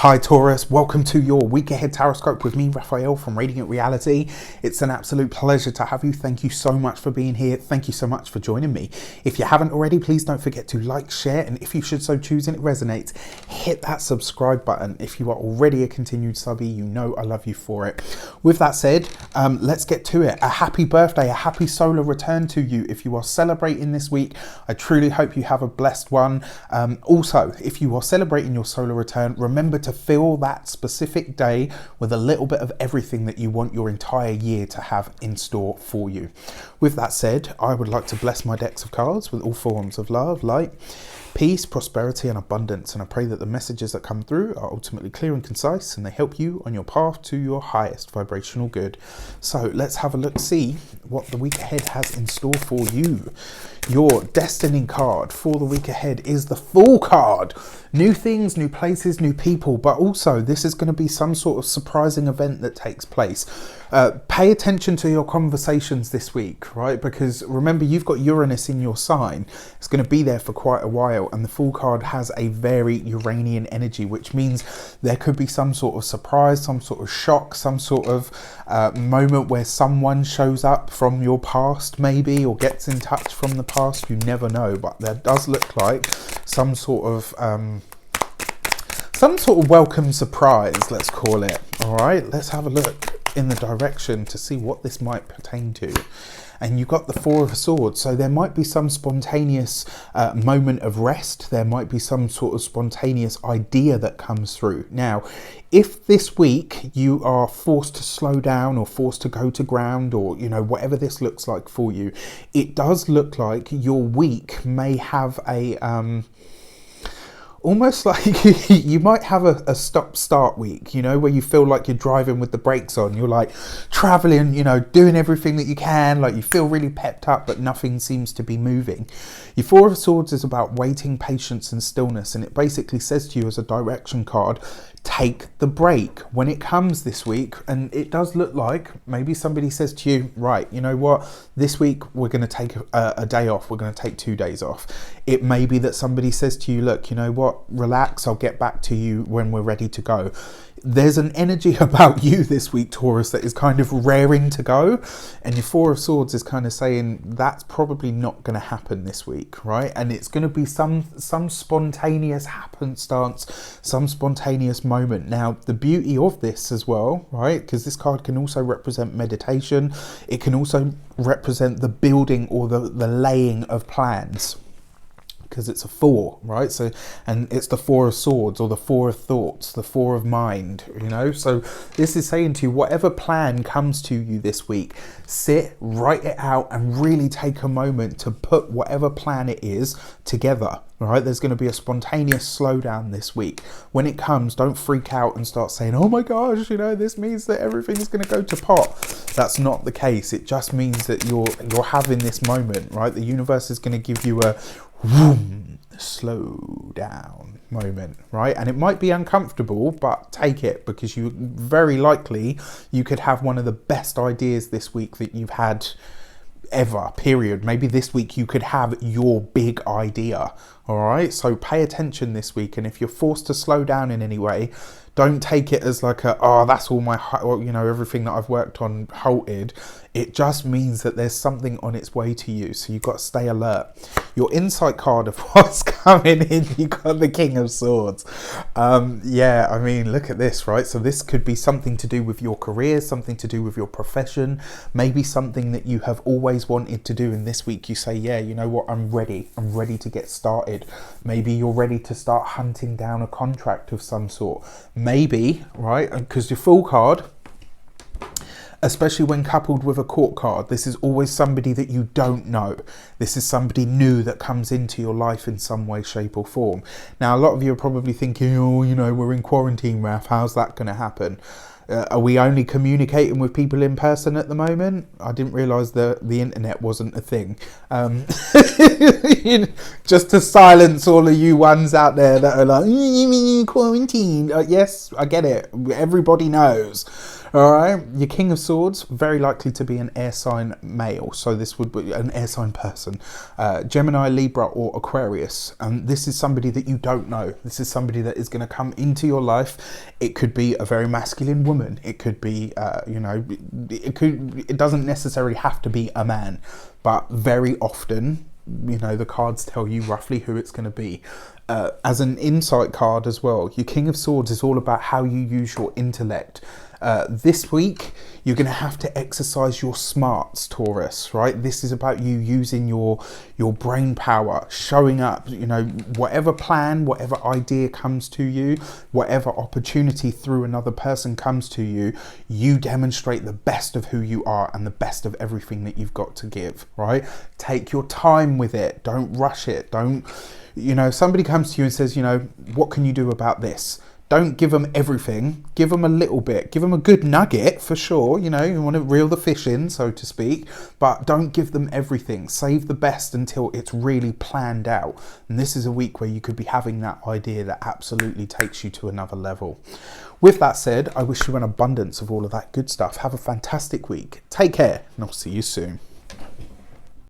Hi Taurus, welcome to your week ahead tarot scope with me, Raphael from Reydiant Reality. It's an absolute pleasure to have you. Thank you so much for being here. Thank you so much for joining me. If you haven't already, please don't forget to like, share, and if you should so choose and it resonates, hit that subscribe button. If you are already a continued subby, you know I love you for it. With that said, let's get to it. A happy birthday, a happy solar return to you. If you are celebrating this week, I truly hope you have a blessed one. Also, if you are celebrating your solar return, remember to fill that specific day with a little bit of everything that you want your entire year to have in store for you. With that said, I would like to bless my decks of cards with all forms of love, light, peace, prosperity and abundance, and I pray that the messages that come through are ultimately clear and concise and they help you on your path to your highest vibrational good. So let's have a look, see what the week ahead has in store for you. Your destiny card for the week ahead is the Fool card. New things, new places, new people, but also this is going to be some sort of surprising event that takes place. Pay attention to your conversations this week, right? Because remember, you've got Uranus in your sign. It's going to be there for quite a while, and the Fool card has a very Uranian energy, which means there could be some sort of surprise, some sort of shock, some sort of moment where someone shows up from your past maybe, or gets in touch from the past. You never know, but there does look like some sort of welcome surprise, let's call it. All right, let's have a look in the direction to see what this might pertain to. And you've got the Four of Swords, so there might be some spontaneous moment of rest. There might be some sort of spontaneous idea that comes through. Now, if this week you are forced to slow down or forced to go to ground, or whatever this looks like for you, it does look like your week may have a almost like you might have a stop-start week, where you feel like you're driving with the brakes on. You're like traveling, doing everything that you can, like you feel really pepped up, but nothing seems to be moving. Your Four of Swords is about waiting, patience and stillness, and it basically says to you as a direction card, take the break when it comes this week. And it does look like maybe somebody says to you, right, you know what, this week we're going to take a day off, we're going to take 2 days off. It may be that somebody says to you, look, you know what, relax, I'll get back to you when we're ready to go. There's an energy about you this week, Taurus, that is kind of raring to go, and your Four of Swords is kind of saying that's probably not going to happen this week, right? And it's going to be some spontaneous happenstance, some spontaneous moment. Now, the beauty of this as well, right, because this card can also represent meditation, it can also represent the building or the laying of plans, because it's a four, right? So, and it's the Four of Swords, or the Four of Thoughts, the Four of Mind, so this is saying to you, whatever plan comes to you this week, sit, write it out, and really take a moment to put whatever plan it is together. All right, there's going to be a spontaneous slowdown this week. When it comes, don't freak out and start saying, oh my gosh, this means that everything's going to go to pot. That's not the case. It just means that you're having this moment, right? The universe is going to give you a whoom, slow down moment, right? And it might be uncomfortable, but take it, because you very likely you could have one of the best ideas this week that you've had ever, period. Maybe this week you could have your big idea. All right, so pay attention this week, and if you're forced to slow down in any way, don't take it as like that's all my, everything that I've worked on halted. It just means that there's something on its way to you, so you've got to stay alert. Your insight card of what's coming in, you got the King of Swords. Yeah, I mean, look at this, right? So this could be something to do with your career, something to do with your profession, maybe something that you have always wanted to do, and this week you say, yeah, you know what, I'm ready to get started. Maybe you're ready to start hunting down a contract of some sort. Maybe, right, because your Fool card, especially when coupled with a Court card, this is always somebody that you don't know. This is somebody new that comes into your life in some way, shape or form. Now, a lot of you are probably thinking, we're in quarantine, Raph, how's that going to happen? Are we only communicating with people in person at the moment? I didn't realise that the internet wasn't a thing. Just to silence all of you ones out there that are like, quarantine. Yes, I get it. Everybody knows. All right, your King of Swords, very likely to be an air sign male. So this would be an air sign person. Gemini, Libra or Aquarius. And this is somebody that you don't know. This is somebody that is going to come into your life. It could be a very masculine woman. It could be, it doesn't necessarily have to be a man. But very often, the cards tell you roughly who it's going to be. As an insight card as well, your King of Swords is all about how you use your intellect. This week, you're going to have to exercise your smarts, Taurus, right? This is about you using your brain power, showing up, whatever plan, whatever idea comes to you, whatever opportunity through another person comes to you, you demonstrate the best of who you are and the best of everything that you've got to give, right? Take your time with it. Don't rush it. Don't, somebody comes to you and says, what can you do about this? Don't give them everything. Give them a little bit. Give them a good nugget for sure. You want to reel the fish in, so to speak, but don't give them everything. Save the best until it's really planned out. And this is a week where you could be having that idea that absolutely takes you to another level. With that said, I wish you an abundance of all of that good stuff. Have a fantastic week. Take care, and I'll see you soon.